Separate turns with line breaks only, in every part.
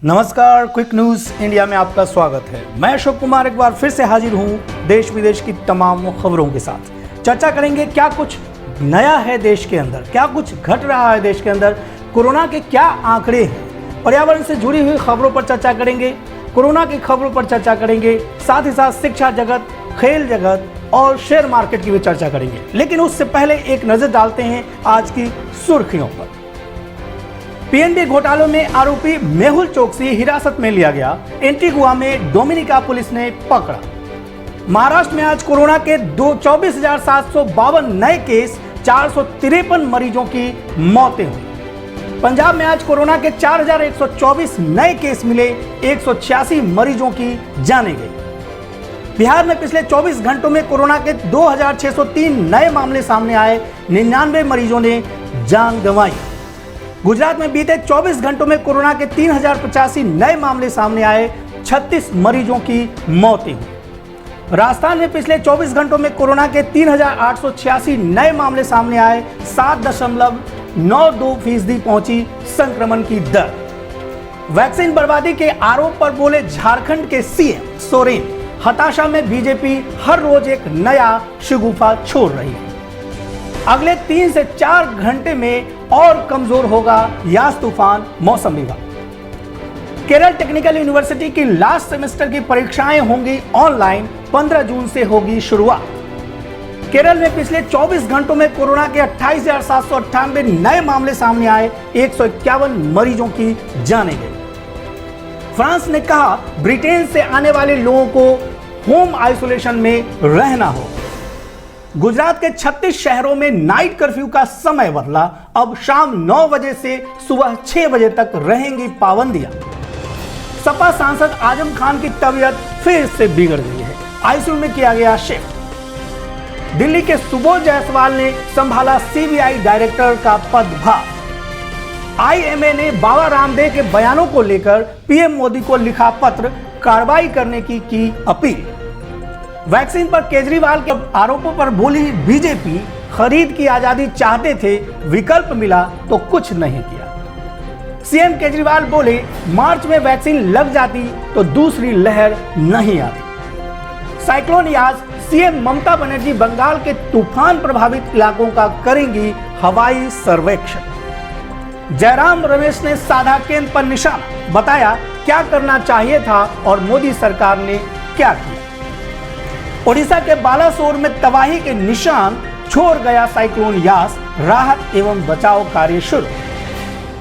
नमस्कार, quick news India में आपका स्वागत है। मैं अशोक कुमार एक बार फिर से हाजिर हूं देश विदेश की तमाम खबरों के साथ। चर्चा करेंगे क्या कुछ नया है देश के अंदर, क्या कुछ घट रहा है देश के अंदर, कोरोना के क्या आंकड़े हैं, पर्यावरण से जुड़ी हुई खबरों पर चर्चा करेंगे, कोरोना की खबरों पर चर्चा करेंगे, साथ ही साथ शिक्षा जगत, खेल जगत और शेयर मार्केट की भी चर्चा करेंगे। लेकिन उससे पहले एक नजर डालते हैं आज की सुर्खियों पर। पीएनबी घोटालों में आरोपी मेहुल चोकसी हिरासत में लिया गया, एंटीगुआ में डोमिनिका पुलिस ने पकड़ा। महाराष्ट्र में आज कोरोना के 24,752 नए केस, 453 मरीजों की मौतें हुई। पंजाब में आज कोरोना के 4,124 नए केस मिले, 186 मरीजों की जानें गई। बिहार में पिछले 24 घंटों में कोरोना के 2,603 नए मामले सामने आए, 99 मरीजों ने जान गंवाई। गुजरात में बीते 24 घंटों में कोरोना के 3,085 नए मामले सामने आए, 36 मरीजों की मौतें हुई। राजस्थान में पिछले 24 घंटों में कोरोना के 3,886 नए मामले सामने आए, 7.92% पहुंची संक्रमण की दर। वैक्सीन बर्बादी के आरोप पर बोले झारखंड के सीएम सोरेन, हताशा में बीजेपी हर रोज एक नया शगुफा छोड़ रही है। अगले 3 से 4 घंटे में और कमजोर होगा यास तूफान, मौसम विभाग। केरल टेक्निकल यूनिवर्सिटी की लास्ट सेमेस्टर की परीक्षाएं होंगी ऑनलाइन, 15 जून से होगी शुरुआत। केरल में पिछले 24 घंटों में कोरोना के 28,798 नए मामले सामने आए, 151 मरीजों की जानें गई। फ्रांस ने कहा ब्रिटेन से आने वाले लोगों को होम आइसोलेशन में रहना होगा। गुजरात के 36 शहरों में नाइट कर्फ्यू का समय बदला, अब शाम 9 बजे से सुबह 6 बजे तक रहेंगी पाबंदियां। सपा सांसद आजम खान की तबीयत फिर से बिगड़ गई है, आईसीयू में किया गया शिफ्ट। दिल्ली के सुबोध जायसवाल ने संभाला सीबीआई डायरेक्टर का पदभार। आईएमए ने बाबा रामदेव के बयानों को लेकर पीएम मोदी को लिखा पत्र, कार्रवाई करने की अपील। वैक्सीन पर केजरीवाल के आरोपों पर बोली बीजेपी, खरीद की आजादी चाहते थे, विकल्प मिला तो कुछ नहीं किया। सीएम केजरीवाल बोले मार्च में वैक्सीन लग जाती तो दूसरी लहर नहीं आती। Cyclone Yaas, CM Mamata Banerjee Bengal के तूफान प्रभावित इलाकों का करेंगी हवाई सर्वेक्षण। जयराम रमेश ने साधा केंद्र पर निशाना, बताया क्या करना चाहिए था और मोदी सरकार ने क्या किया। ओडिशा के बालासोर में तबाही के निशान छोड़ गया साइक्लोन यास, राहत एवं बचाव कार्य शुरू।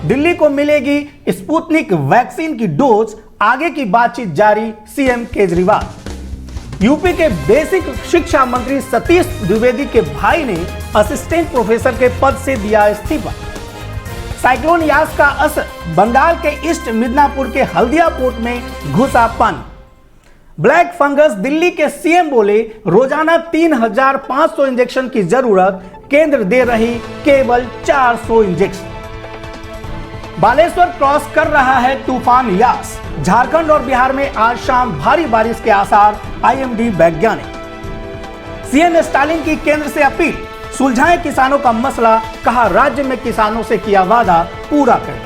दिल्ली को मिलेगी स्पुतनिक वैक्सीन की डोज, आगे की बातचीत जारी, सीएम केजरीवाल। यूपी के बेसिक शिक्षा मंत्री सतीश द्विवेदी के भाई ने असिस्टेंट प्रोफेसर के पद से दिया इस्तीफा। साइक्लोन यास का असर, बंगाल के ईस्ट मिदनापुर के हल्दिया पोर्ट में घुसा पानी। ब्लैक फंगस, दिल्ली के सीएम बोले रोजाना 3,500 इंजेक्शन की जरूरत, केंद्र दे रही केवल 400 इंजेक्शन। बालेश्वर क्रॉस कर रहा है तूफान यास, झारखंड और बिहार में आज शाम भारी बारिश के आसार, आईएमडी वैज्ञानिक। सीएम स्टालिन की केंद्र से अपील, सुलझाएं किसानों का मसला, कहा राज्य में किसानों से किया वादा पूरा करें।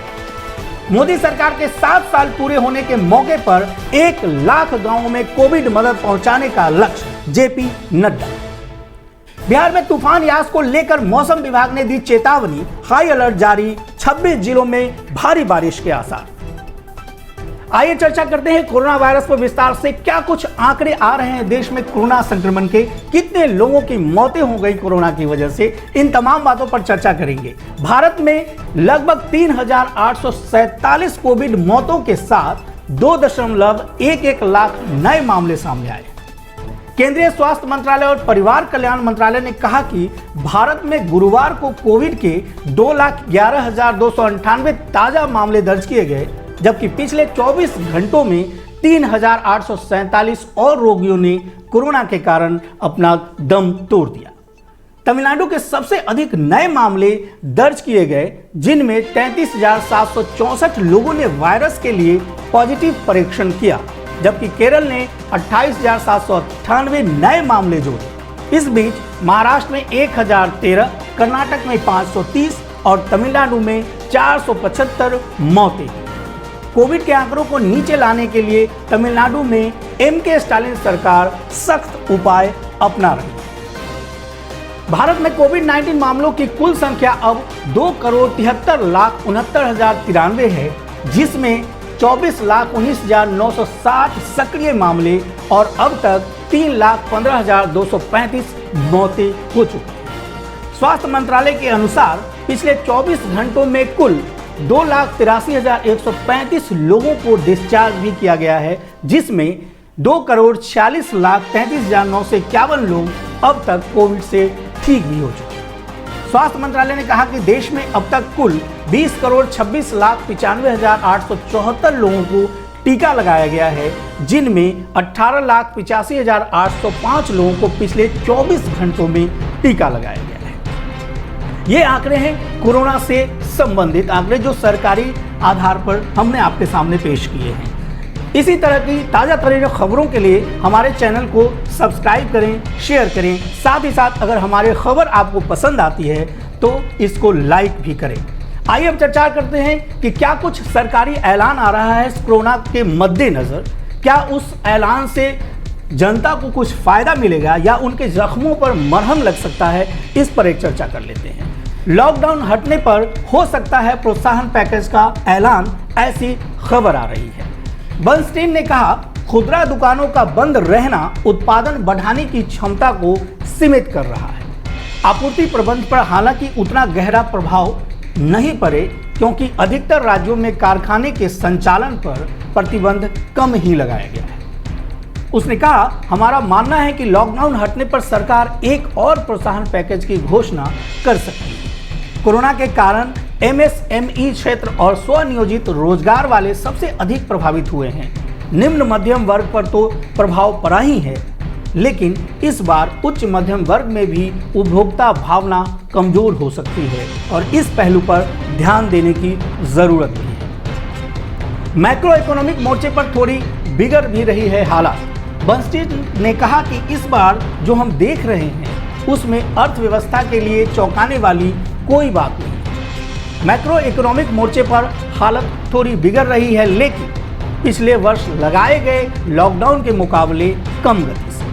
मोदी सरकार के 7 साल पूरे होने के मौके पर 1 लाख गांवों में कोविड मदद पहुंचाने का लक्ष्य, जेपी नड्डा। बिहार में तूफान यास को लेकर मौसम विभाग ने दी चेतावनी, हाई अलर्ट जारी, 26 जिलों में भारी बारिश के आसार। आइए चर्चा करते हैं कोरोना वायरस पर विस्तार से। क्या कुछ आंकड़े आ रहे हैं देश में कोरोना संक्रमण के, कितने लोगों की मौतें हो गई कोरोना की वजह से, इन तमाम बातों पर चर्चा करेंगे। भारत में लगभग 3,847 कोविड मौतों के साथ 2.11 लाख नए मामले सामने आए। केंद्रीय स्वास्थ्य मंत्रालय और परिवार कल्याण मंत्रालय ने कहा कि भारत में गुरुवार को कोविड के 2,11,298 ताजा मामले दर्ज किए गए, जबकि पिछले 24 घंटों में 3,847 और रोगियों ने कोरोना के कारण अपना दम तोड़ दिया। तमिलनाडु के सबसे अधिक नए मामले दर्ज किए गए, जिनमें 33,764 लोगों ने वायरस के लिए पॉजिटिव परीक्षण किया, जबकि केरल ने 28,798 नए मामले जोड़े। इस बीच महाराष्ट्र में 1,013, कर्नाटक में 530 और तमिलनाडु में 475 मौतें। कोविड के आंकड़ों को नीचे लाने के लिए तमिलनाडु में एम.के. स्टालिन सरकार सख्त उपाय अपना रही है। भारत में कोविड-19 मामलों की कुल संख्या अब 2,73,69,093 है, जिसमें 24,19,960 सक्रिय मामले और अब तक 3,15,235 मौतें हो चुकी हैं। स्वास्थ्य मंत्रालय के अनुसार पिछले 24 घंटों में कुल 2,83,135 लोगों को डिस्चार्ज भी किया गया है, जिसमें 2,46,33,951 लोग अब तक कोविड से ठीक भी हो चुके हैं। स्वास्थ्य मंत्रालय ने कहा कि देश में अब तक कुल 20,26,95,874 लोगों को टीका लगाया गया है, जिनमें 18,85,805 लोगों को पिछले 24 घंटों में टीका लगाया गया है। ये आंकड़े हैं कोरोना से संबंधित आंकड़े, जो सरकारी आधार पर हमने आपके सामने पेश किए हैं। इसी तरह की ताज़ा तरीन खबरों के लिए हमारे चैनल को सब्सक्राइब करें, शेयर करें। साथ ही साथ अगर हमारी खबर आपको पसंद आती है तो इसको लाइक भी करें। आइए अब चर्चा करते हैं कि क्या कुछ सरकारी ऐलान आ रहा है कोरोना के मद्देनज़र। क्या उस ऐलान से जनता को कुछ फ़ायदा मिलेगा या उनके जख्मों पर मरहम लग सकता है, इस पर एक चर्चा कर लेते हैं। लॉकडाउन हटने पर हो सकता है प्रोत्साहन पैकेज का ऐलान, ऐसी खबर आ रही है। बर्नस्टीन ने कहा, खुदरा दुकानों का बंद रहना उत्पादन बढ़ाने की क्षमता को सीमित कर रहा है। आपूर्ति प्रबंध पर हालांकि उतना गहरा प्रभाव नहीं पड़े, क्योंकि अधिकतर राज्यों में कारखाने के संचालन पर प्रतिबंध कम ही लगाया गया है। उसने कहा, हमारा मानना है कि लॉकडाउन हटने पर सरकार एक और प्रोत्साहन पैकेज की घोषणा कर सकती है। कोरोना के कारण एमएसएमई क्षेत्र और स्वनियोजित रोजगार वाले सबसे अधिक प्रभावित हुए हैं। निम्न मध्यम वर्ग पर तो प्रभाव पड़ा ही है, लेकिन इस बार उच्च मध्यम वर्ग में भी उपभोक्ता भावना कमजोर हो सकती है और इस पहलू पर ध्यान देने की जरूरत भी है। मैक्रो इकोनॉमिक मोर्चे पर थोड़ी बिगड़ भी रही है हालात। बर्नस्टीन ने कहा कि इस बार जो हम देख रहे हैं उसमें अर्थव्यवस्था के लिए चौंकाने वाली कोई बात नहीं। मैक्रो इकोनॉमिक मोर्चे पर हालत थोड़ी बिगड़ रही है, लेकिन पिछले वर्ष लगाए गए लॉकडाउन के मुकाबले कम गति से।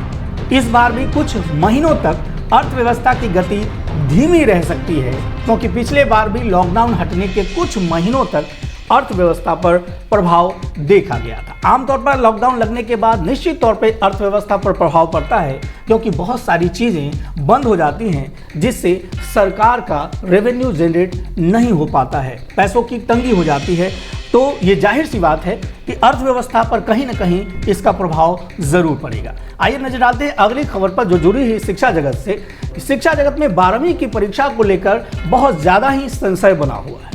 इस बार भी कुछ महीनों तक अर्थव्यवस्था की गति धीमी रह सकती है, क्योंकि पिछले बार भी लॉकडाउन हटने के कुछ महीनों तक अर्थव्यवस्था पर प्रभाव देखा गया था। आमतौर पर लॉकडाउन लगने के बाद निश्चित तौर पर अर्थव्यवस्था पर प्रभाव पड़ता है, क्योंकि बहुत सारी चीज़ें बंद हो जाती हैं, जिससे सरकार का रेवेन्यू जनरेट नहीं हो पाता है, पैसों की तंगी हो जाती है। तो ये जाहिर सी बात है कि अर्थव्यवस्था पर कहीं ना कहीं इसका प्रभाव ज़रूर पड़ेगा। आइए नजर डालते हैं अगली खबर पर, जो जुड़ी है शिक्षा जगत से। शिक्षा जगत में 12वीं की परीक्षा को लेकर बहुत ज़्यादा ही संशय बना हुआ है।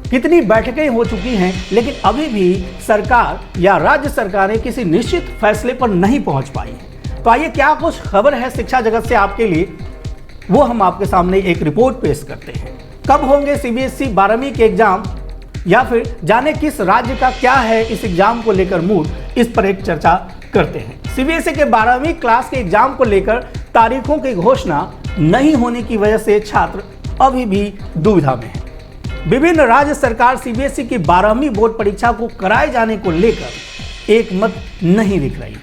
कितनी बैठकें हो चुकी हैं, लेकिन अभी भी सरकार या राज्य सरकारें किसी निश्चित फैसले पर नहीं पहुंच पाई हैं। तो आइए क्या कुछ खबर है शिक्षा जगत से आपके लिए, वो हम आपके सामने एक रिपोर्ट पेश करते हैं। कब होंगे सीबीएसई 12वीं के एग्जाम, या फिर जाने किस राज्य का क्या है इस एग्जाम को लेकर मूड, इस पर एक चर्चा करते हैं। सीबीएसई के 12वीं क्लास के एग्जाम को लेकर तारीखों की घोषणा नहीं होने की वजह से छात्र अभी भी दुविधा में हैं। विभिन्न राज्य सरकार सीबीएसई की 12वीं बोर्ड परीक्षा को कराए जाने को लेकर एक मत नहीं दिख रही।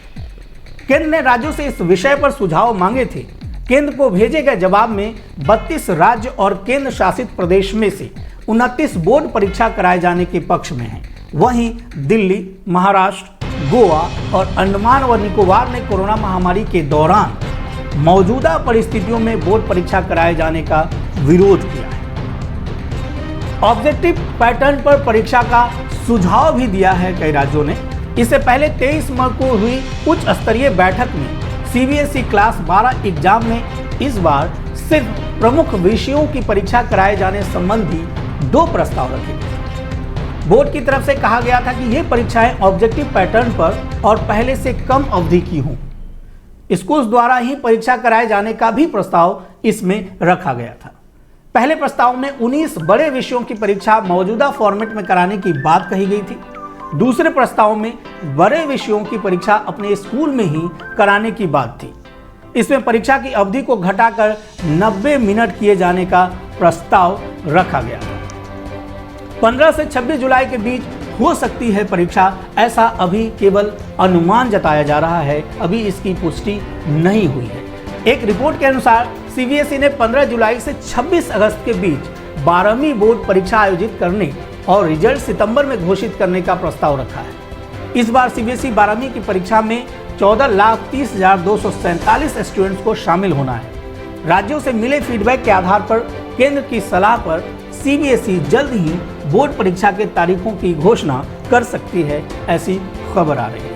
केंद्र ने राज्यों से इस विषय पर सुझाव मांगे थे। केंद्र को भेजे गए जवाब में 32 राज्य और केंद्र शासित प्रदेश में से 29 बोर्ड परीक्षा कराए जाने के पक्ष में हैं। वहीं दिल्ली, महाराष्ट्र, गोवा और अंडमान व निकोबार ने कोरोना महामारी के दौरान मौजूदा परिस्थितियों में बोर्ड परीक्षा कराए जाने का विरोध किया है। ऑब्जेक्टिव पैटर्न पर परीक्षा का सुझाव भी दिया है कई राज्यों ने। इससे पहले 23 मई को हुई उच्च स्तरीय बैठक में सीबीएसई क्लास 12 एग्जाम में इस बार सिर्फ प्रमुख विषयों की परीक्षा कराए जाने संबंधी 2 प्रस्ताव रखे गए। बोर्ड की तरफ से कहा गया था कि ये परीक्षाएं ऑब्जेक्टिव पैटर्न पर और पहले से कम अवधि की हों। स्कूल्स द्वारा ही परीक्षा कराए जाने का भी प्रस्ताव इसमें रखा गया था। पहले प्रस्ताव में 19 बड़े विषयों की परीक्षा मौजूदा फॉर्मेट में कराने की बात कही गई थी। दूसरे प्रस्ताव में बड़े विषयों की परीक्षा अपने स्कूल में ही कराने की बात थी। इसमें परीक्षा की अवधि को घटाकर 90 मिनट किए जाने का प्रस्ताव रखा गया था। 15 से 26 जुलाई के बीच हो सकती है परीक्षा, ऐसा अभी केवल अनुमान जताया जा रहा है, अभी इसकी पुष्टि नहीं हुई है। एक रिपोर्ट के अनुसार सीबीएसई ने 15 जुलाई से 26 अगस्त के बीच 12वीं बोर्ड परीक्षा आयोजित करने और रिजल्ट सितंबर में घोषित करने का प्रस्ताव रखा है। इस बार सीबीएसई 12वीं की परीक्षा में 14,30,247 स्टूडेंट्स को शामिल होना है। राज्यों से मिले फीडबैक के आधार पर केंद्र की सलाह पर सीबीएसई जल्द ही बोर्ड परीक्षा के तारीखों की घोषणा कर सकती है, ऐसी खबर आ रही है।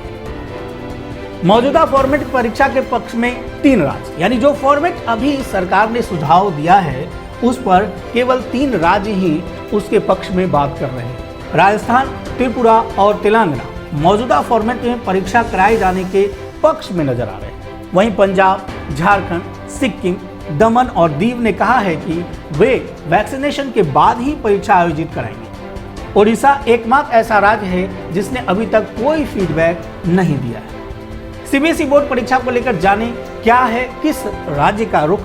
मौजूदा फॉर्मेट परीक्षा के पक्ष में 3 राज्य, यानी जो फॉर्मेट अभी सरकार ने सुझाव दिया है उस पर केवल 3 राज्य ही उसके पक्ष में बात कर रहे हैं। राजस्थान, त्रिपुरा और तेलंगाना मौजूदा फॉर्मेट में परीक्षा कराए जाने के पक्ष में नजर आ रहे हैं। वहीं पंजाब, झारखंड, सिक्किम, दमन और दीव ने कहा है कि वे वैक्सीनेशन के बाद ही परीक्षा आयोजित कराएंगे। ओडिशा एकमात्र ऐसा राज्य है जिसने अभी तक कोई फीडबैक नहीं दिया है। सीबीएसई बोर्ड परीक्षा को लेकर जाने क्या है किस राज्य का रुख,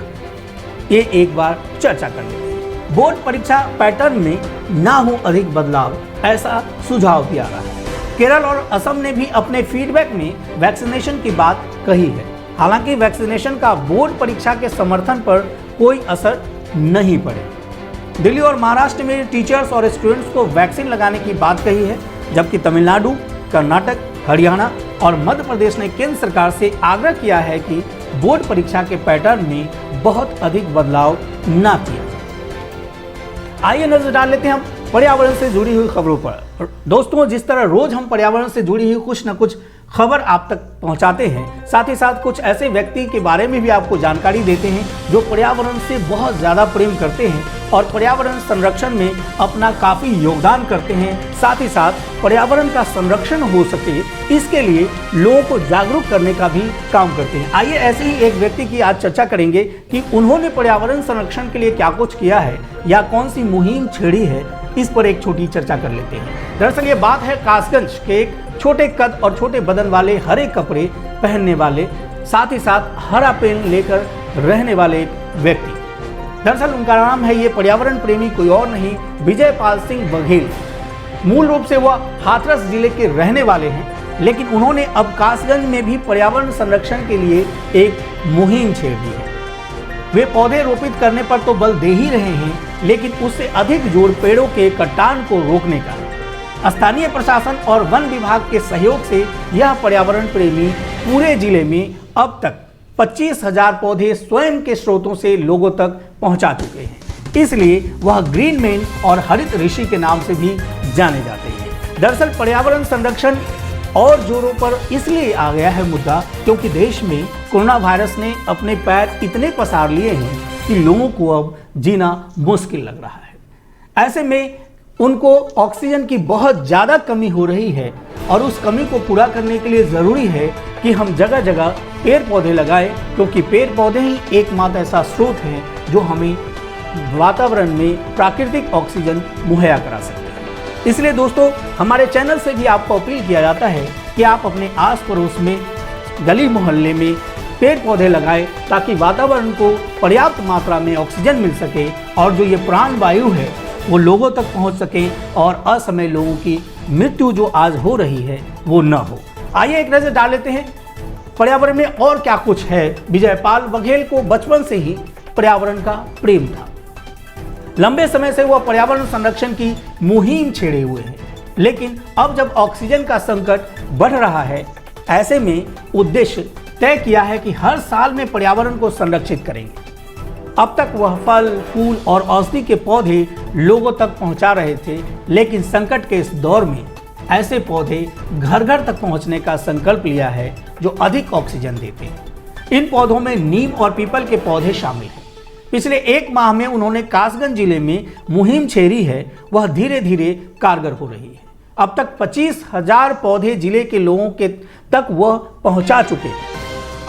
ये एक बार चर्चा कर लेते हैं। बोर्ड परीक्षा पैटर्न में ना हो अधिक बदलाव, ऐसा सुझाव दिया रहा है। केरल और असम ने भी अपने फीडबैक में वैक्सीनेशन की बात कही है। हालांकि वैक्सीनेशन का बोर्ड परीक्षा के समर्थन पर कोई असर नहीं पड़े। दिल्ली और महाराष्ट्र में टीचर्स और स्टूडेंट्स को वैक्सीन लगाने की बात कही है, जबकि तमिलनाडु, कर्नाटक, हरियाणा और मध्य प्रदेश ने केंद्र सरकार से आग्रह किया है कि बोर्ड परीक्षा के पैटर्न में बहुत अधिक बदलाव न किया जाए। आइए नजर डाल लेते हैं हम पर्यावरण से जुड़ी हुई खबरों पर। दोस्तों, जिस तरह रोज हम पर्यावरण से जुड़ी हुई कुछ न कुछ खबर आप तक पहुंचाते हैं, साथ ही साथ कुछ ऐसे व्यक्ति के बारे में भी आपको जानकारी देते हैं जो पर्यावरण से बहुत ज़्यादा प्रेम करते हैं और पर्यावरण संरक्षण में अपना काफ़ी योगदान करते हैं। साथ ही साथ पर्यावरण का संरक्षण हो सके इसके लिए लोगों को जागरूक करने का भी काम करते हैं। आइए ऐसे ही एक व्यक्ति की आज चर्चा करेंगे कि उन्होंने पर्यावरण संरक्षण के लिए क्या कुछ किया है या कौन सी मुहिम छेड़ी है, इस पर एक छोटी चर्चा कर लेते हैं। दरअसल ये बात है कासगंज के एक छोटे कद और छोटे बदन वाले, हरे कपड़े पहनने वाले, साथ ही साथ हरा पेन लेकर रहने वाले व्यक्ति। दरअसल उनका नाम है, ये पर्यावरण प्रेमी कोई और नहीं, विजयपाल सिंह बघेल। मूल रूप से वह हाथरस जिले के रहने वाले हैं, लेकिन उन्होंने अब कासगंज में भी पर्यावरण संरक्षण के लिए एक मुहिम छेड़ दी है। वे पौधे रोपित करने पर तो बल दे ही रहे हैं, लेकिन उससे अधिक जोर पेड़ों के कटान को रोकने का। स्थानीय प्रशासन और वन विभाग के सहयोग से यह पर्यावरण प्रेमी पूरे जिले में अब तक 25,000 पौधे स्वयं के स्रोतों से लोगों तक पहुंचा चुके हैं। इसलिए वह ग्रीन मैन और हरित ऋषि के नाम से भी जाने जाते हैं। दरअसल पर्यावरण संरक्षण और जोरों पर इसलिए आ गया है मुद्दा, क्योंकि देश में कोरोना वायरस ने अपने पैर इतने पसार लिए हैं कि लोगों को अब जीना मुश्किल लग रहा है। ऐसे में उनको ऑक्सीजन की बहुत ज़्यादा कमी हो रही है और उस कमी को पूरा करने के लिए ज़रूरी है कि हम जगह जगह पेड़ पौधे लगाएं, क्योंकि पेड़ पौधे ही एकमात्र ऐसा स्रोत है जो हमें वातावरण में प्राकृतिक ऑक्सीजन मुहैया करा सकते हैं। इसलिए दोस्तों, हमारे चैनल से भी आपको अपील किया जाता है कि आप अपने आस पड़ोस में, गली मोहल्ले में पेड़ पौधे लगाएं, ताकि वातावरण को पर्याप्त मात्रा में ऑक्सीजन मिल सके और जो ये प्राण वायु है वो लोगों तक पहुंच सके और असमय लोगों की मृत्यु जो आज हो रही है वो न हो। आइए एक नजर डाल लेते हैं पर्यावरण में और क्या कुछ है। विजयपाल बघेल को बचपन से ही पर्यावरण का प्रेम था। लंबे समय से वह पर्यावरण संरक्षण की मुहिम छेड़े हुए हैं, लेकिन अब जब ऑक्सीजन का संकट बढ़ रहा है, ऐसे में उद्देश्य तय किया है कि हर साल में पर्यावरण को संरक्षित करेंगे। अब तक वह फल, फूल और औषधि के पौधे लोगों तक पहुंचा रहे थे, लेकिन संकट के इस दौर में ऐसे पौधे घर घर तक पहुंचने का संकल्प लिया है जो अधिक ऑक्सीजन देते हैं। इन पौधों में नीम और पीपल के पौधे शामिल हैं। पिछले 1 माह में उन्होंने कासगंज जिले में मुहिम छेड़ी है, वह धीरे धीरे कारगर हो रही है। अब तक 25,000 पौधे जिले के लोगों के तक वह पहुंचा चुके हैं।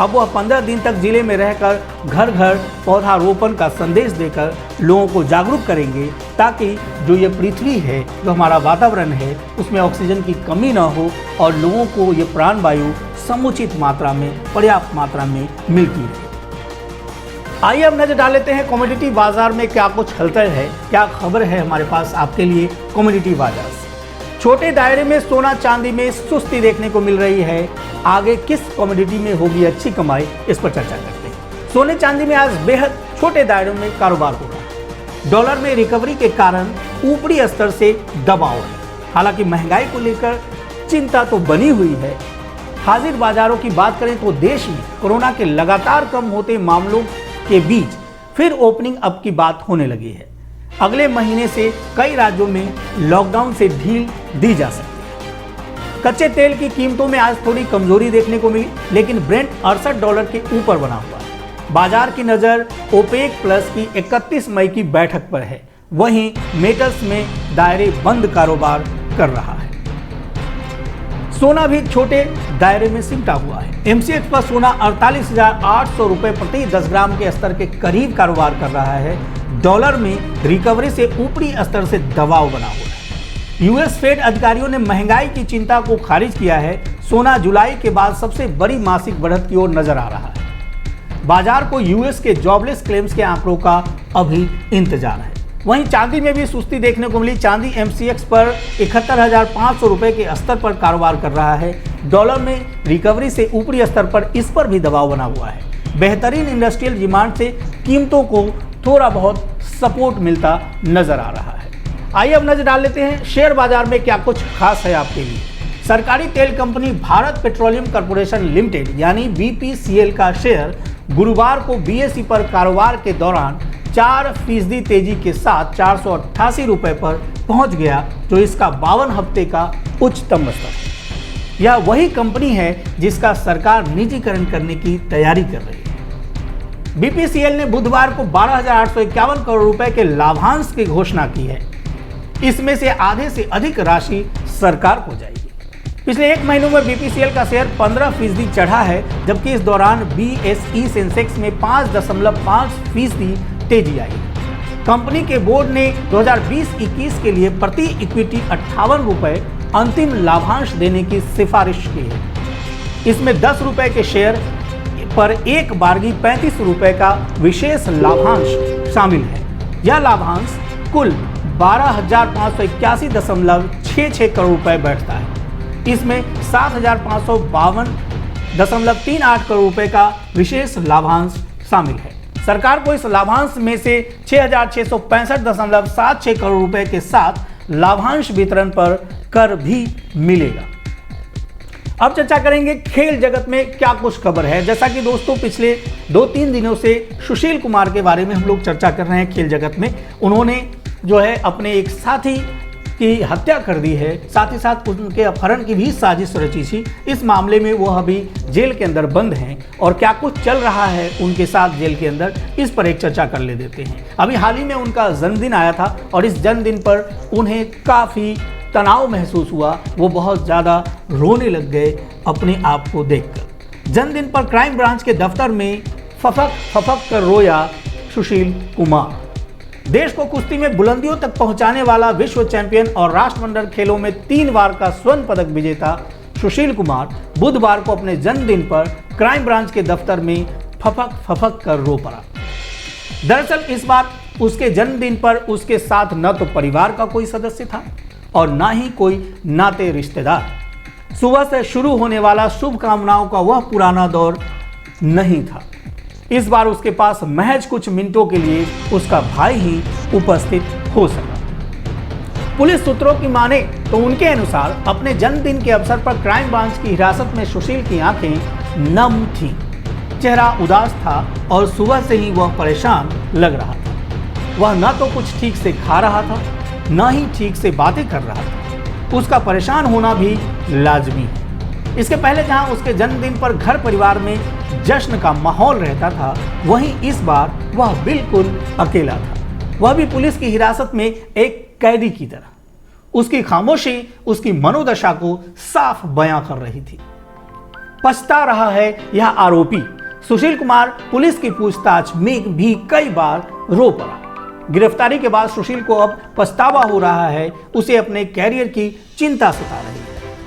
अब वह 15 दिन तक जिले में रहकर घर घर पौधारोपण का संदेश देकर लोगों को जागरूक करेंगे, ताकि जो ये पृथ्वी है, जो हमारा वातावरण है, उसमें ऑक्सीजन की कमी ना हो और लोगों को ये प्राण वायु समुचित मात्रा में, पर्याप्त मात्रा में मिलती रहे। आइए अब नजर डाल लेते हैं कमोडिटी बाजार में क्या कुछ हलचल है, क्या खबर है हमारे पास आपके लिए कमोडिटी बाजार से। छोटे दायरे में सोना चांदी में सुस्ती देखने को मिल रही है। आगे किस कमोडिटी में होगी अच्छी कमाई, इस पर चर्चा करते हैं। सोने चांदी में आज बेहद छोटे दायरों में कारोबार हो रहा है। डॉलर में रिकवरी के कारण ऊपरी स्तर से दबाव है। हालांकि महंगाई को लेकर चिंता तो बनी हुई है। हाजिर बाजारों की बात करें तो देश में कोरोना के लगातार कम होते मामलों के बीच फिर ओपनिंग अप की बात होने लगी है। अगले महीने से कई राज्यों में लॉकडाउन से ढील दी जा सकती है। कच्चे तेल की कीमतों में आज थोड़ी कमजोरी देखने को मिली, लेकिन ब्रेंट $68 के ऊपर बना हुआ है। बाजार की नजर ओपेक प्लस की 31 मई की बैठक पर है। वहीं मेटल्स में दायरे बंद कारोबार कर रहा है। सोना भी छोटे दायरे में सिमटा हुआ है। एमसीएक्स पर सोना 48,800 रुपए प्रति 10 ग्राम के स्तर के करीब कारोबार कर रहा है। डॉलर में रिकवरी से ऊपरी स्तर से दबाव बना हुआ है। यूएस फेड अधिकारियों ने महंगाई की चिंता को खारिज किया है। सोना जुलाई के बाद सबसे बड़ी मासिक बढ़त की ओर नजर आ रहा है। बाजार को यूएस के जॉबलेस क्लेम्स के आंकड़ों का अभी इंतजार है। वहीं चांदी में भी सुस्ती देखने को मिली। चांदी एमसीएक्स पर 71,500 रुपए के स्तर पर कारोबार कर रहा है। डॉलर में रिकवरी से ऊपरी स्तर पर इस पर भी दबाव बना हुआ है। बेहतरीन इंडस्ट्रियल डिमांड से कीमतों को थोड़ा बहुत सपोर्ट मिलता नजर आ रहा है। आइए अब नजर डाल लेते हैं शेयर बाजार में क्या कुछ खास है आपके लिए। सरकारी तेल company Bharat petroleum corporation limited यानी बीपीसीएल का शेयर गुरुवार को बीएसई पर कारोबार के दौरान 4% तेजी के साथ 488 रुपए पर पहुंच गया, जो इसका 52 हफ्ते का उच्चतम स्तर है। यह वही कंपनी है जिसका सरकार निजीकरण करने की तैयारी कर रही है। बीपीसीएल ने बुधवार को 12,851 करोड़ रुपए के लाभांश की घोषणा की है। इसमें से आधे से अधिक राशि सरकार को जाएगी। पिछले 1 महीनों में बीपीसीएल का शेयर 15% चढ़ा है, जबकि इस दौरान बीएसई सेंसेक्स में 5.5% तेजी आई। कंपनी के बोर्ड ने 2020-21 के लिए प्रति इक्विटी 58 रुपए अंतिम लाभांश देने की सिफारिश की है। इसमें 10 रुपए के शेयर पर एक बारगी 35 रुपए का विशेष लाभांश शामिल है। यह लाभांश कुल 12,581.66 करोड़ रुपए बैठता है। इसमें 7,552.38 करोड़ रुपए का विशेष लाभांश शामिल है। सरकार को इस लाभांश में से 6,665.76 करोड़ रुपए के साथ लाभांश वितरण पर कर भी मिलेगा। अब चर्चा करेंगे खेल जगत में क्या कुछ खबर है। जैसा कि दोस्तों पिछले 2-3 दिनों से सुशील कुमार के बारे में हम लोग चर्चा कर रहे हैं खेल जगत में। उन्होंने जो है अपने एक साथी की हत्या कर दी है, साथ ही साथ उनके अपहरण की भी साजिश रची थी। इस मामले में वो अभी जेल के अंदर बंद हैं और क्या कुछ चल रहा है उनके साथ जेल के अंदर, इस पर एक चर्चा कर ले देते हैं। अभी हाल ही में उनका जन्मदिन आया था और इस जन्मदिन पर उन्हें काफ़ी तनाव महसूस हुआ। वो बहुत ज़्यादा रोने लग गए अपने आप को देखकर। जन्मदिन पर क्राइम ब्रांच के दफ्तर में फफक कर रोया सुशील कुमार। देश को कुश्ती में बुलंदियों तक पहुंचाने वाला विश्व चैंपियन और राष्ट्रमंडल खेलों में 3 बार का स्वर्ण पदक विजेता सुशील कुमार बुधवार को अपने जन्मदिन पर क्राइम ब्रांच के दफ्तर में फफक कर रो पड़ा। दरअसल इस बार उसके जन्मदिन पर उसके साथ न तो परिवार का कोई सदस्य था और ना ही कोई नाते रिश्तेदार। सुबह से शुरू होने वाला शुभकामनाओं का वह पुराना दौर नहीं था। इस बार उसके पास महज कुछ मिनटों के लिए उसका भाई ही उपस्थित हो सका। पुलिस सूत्रों की माने तो उनके अनुसार अपने जन्मदिन के अवसर पर क्राइम ब्रांच की हिरासत में सुशील की आंखें नम थीं, चेहरा उदास था और सुबह से ही वह परेशान लग रहा था। वह न तो कुछ ठीक से खा रहा था, न ही ठीक से बातें कर रहा था। उसका परेशान होना भी लाजमी है। इसके पहले जहां उसके जन्मदिन पर घर परिवार में जश्न का माहौल रहता था, वहीं इस बार वह बिल्कुल अकेला था। वह भी पुलिस की हिरासत में एक कैदी की तरह। उसकी खामोशी उसकी मनोदशा को साफ बयां कर रही थी। पछता रहा है यह आरोपी। सुशील कुमार पुलिस की पूछताछ में भी कई बार रो पड़ा। गिरफ्तारी के बाद सुशील को अब पछतावा हो रहा है। उसे अपने कैरियर की चिंता सता रही है।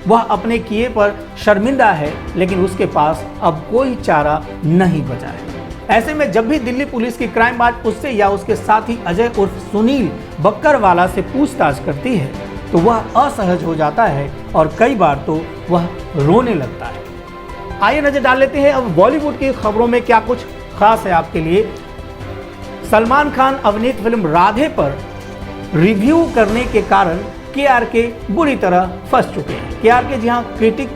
वह अपने किए पर शर्मिंदा है, लेकिन उसके पास अब कोई चारा नहीं बचा है। ऐसे में जब भी दिल्ली पुलिस की क्राइम ब्रांच उससे या उसके साथी अजय उर्फ सुनील बक्करवाला से पूछताछ करती है, तो वह असहज हो जाता है और कई बार तो वह रोने लगता है। आइए नजर डाल लेते हैं अब बॉलीवुड की खबरों में क्या कुछ खास है आपके लिए। सलमान खान अभिनीत फिल्म राधे पर रिव्यू करने के कारण KRK बुरी तरह फंस चुके हैं। KRK जी हाँ क्रिटिक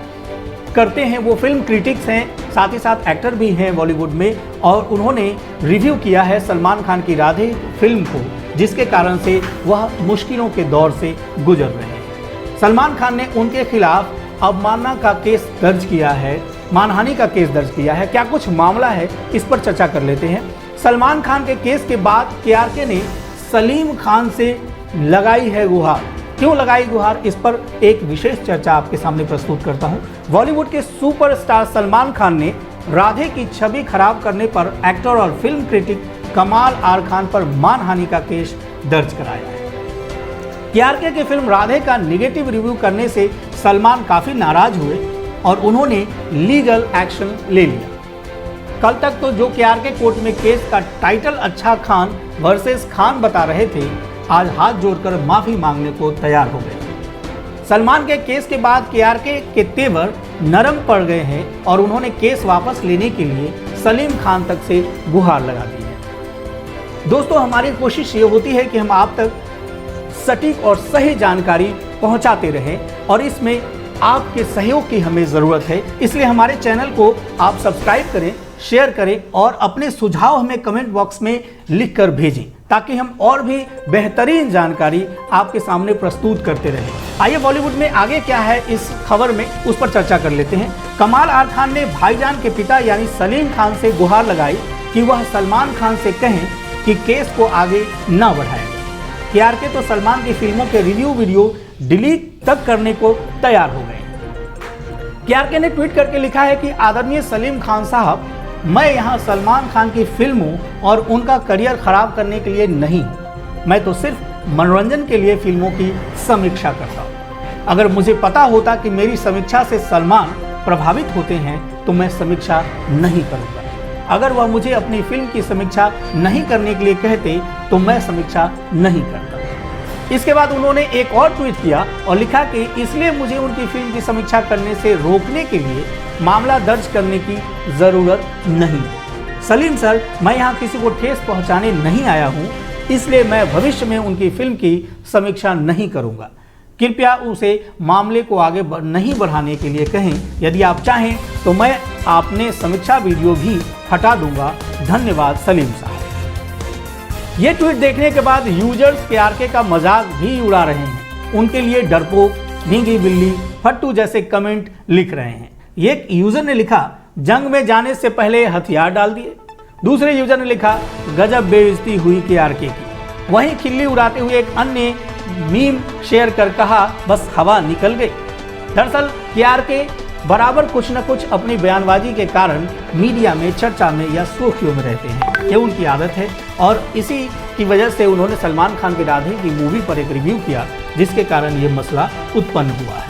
करते हैं, वो फिल्म क्रिटिक्स हैं, साथ ही साथ एक्टर भी हैं बॉलीवुड में, और उन्होंने रिव्यू किया है सलमान खान की राधे फिल्म को, जिसके कारण से वह मुश्किलों के दौर से गुजर रहे हैं। सलमान खान ने उनके खिलाफ अवमानना का केस दर्ज किया है, मानहानि का केस दर्ज किया है। क्या कुछ मामला है, इस पर चर्चा कर लेते हैं। सलमान खान के केस के बाद KRK ने सलीम खान से लगाई है गुहार। क्यों लगाई गुहार, इस पर एक विशेष चर्चा आपके सामने प्रस्तुत करता हूं। बॉलीवुड के सुपरस्टार सलमान खान ने राधे की छवि खराब करने पर एक्टर और फिल्म क्रिटिक कमाल आर खान पर मानहानि का केस दर्ज कराया है। KRK की फिल्म राधे का निगेटिव रिव्यू करने से सलमान काफी नाराज हुए और उन्होंने लीगल एक्शन ले लिया। कल तक तो जो KRK कोर्ट में केस का टाइटल अच्छा खान वर्सेस खान बता रहे थे, आज हाथ जोड़कर माफी मांगने को तैयार हो गए। सलमान के केस के बाद KRK के तेवर नरम पड़ गए हैं और उन्होंने केस वापस लेने के लिए सलीम खान तक से गुहार लगा दी है। दोस्तों, हमारी कोशिश ये होती है कि हम आप तक सटीक और सही जानकारी पहुंचाते रहें और इसमें आपके सहयोग की हमें ज़रूरत है। इसलिए हमारे चैनल को आप सब्सक्राइब करें, शेयर करें और अपने सुझाव हमें कमेंट बॉक्स में लिखकर भेजें, ताकि हम और भी बेहतरीन जानकारी आपके सामने प्रस्तुत करते रहें। आइए बॉलीवुड में आगे क्या है इस खबर में, उस पर चर्चा कर लेते हैं। कमाल आर खान ने भाईजान के पिता यानी सलीम खान से गुहार लगाई कि वह सलमान खान से कहें कि केस को आगे न बढ़ाया जाए। KRK तो सलमान की फिल्मों के रिव्यू वीडियो डिलीट तक करने को तैयार हो गए। KRK ने ट्वीट करके लिखा है कि आदरणीय सलीम खान साहब, मैं यहाँ सलमान खान की फिल्मों और उनका करियर खराब करने के लिए नहीं, मैं तो सिर्फ मनोरंजन के लिए फिल्मों की समीक्षा करता हूँ। अगर मुझे पता होता कि मेरी समीक्षा से सलमान प्रभावित होते हैं तो मैं समीक्षा नहीं करूँगा। अगर वह मुझे अपनी फिल्म की समीक्षा नहीं करने के लिए कहते तो मैं समीक्षा नहीं करता। इसके बाद उन्होंने एक और ट्वीट किया और लिखा कि इसलिए मुझे उनकी फिल्म की समीक्षा करने से रोकने के लिए मामला दर्ज करने की ज़रूरत नहीं। सलीम सर, मैं यहाँ किसी को ठेस पहुँचाने नहीं आया हूँ, इसलिए मैं भविष्य में उनकी फिल्म की समीक्षा नहीं करूँगा। कृपया उसे मामले को आगे नहीं बढ़ाने के लिए कहें। यदि आप चाहें तो मैं आपने समीक्षा वीडियो भी हटा दूंगा। धन्यवाद सलीम साहब। ये ट्वीट देखने के बाद यूजर्स KRK का मजाक भी उड़ा रहे हैं। उनके लिए डरपोक, भींगी बिल्ली, फट्टू जैसे कमेंट लिख रहे हैं। एक यूजर ने लिखा, जंग में जाने से पहले हथियार डाल दिए। दूसरे यूजर ने लिखा, गजब बेइज्जती हुई KRK की। वहीं खिल्ली उड़ाते हुए एक अन्य मीम शेयर कर कहा, बस हवा निकल गई। दरअसल KRK बराबर कुछ न कुछ अपनी बयानबाजी के कारण मीडिया में, चर्चा में या सुर्खियों में रहते हैं। ये उनकी आदत है और इसी की वजह से उन्होंने सलमान खान की राधे की मूवी पर एक रिव्यू किया, जिसके कारण ये मसला उत्पन्न हुआ है।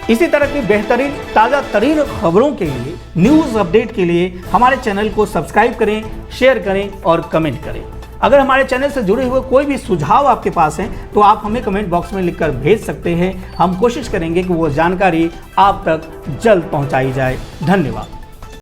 इसी तरह की बेहतरीन ताज़ा तरीन खबरों के लिए, न्यूज़ अपडेट के लिए हमारे चैनल को सब्सक्राइब करें, शेयर करें और कमेंट करें। अगर हमारे चैनल से जुड़े हुए कोई भी सुझाव आपके पास हैं तो आप हमें कमेंट बॉक्स में लिखकर भेज सकते हैं। हम कोशिश करेंगे कि वो जानकारी आप तक जल्द पहुंचाई जाए। धन्यवाद।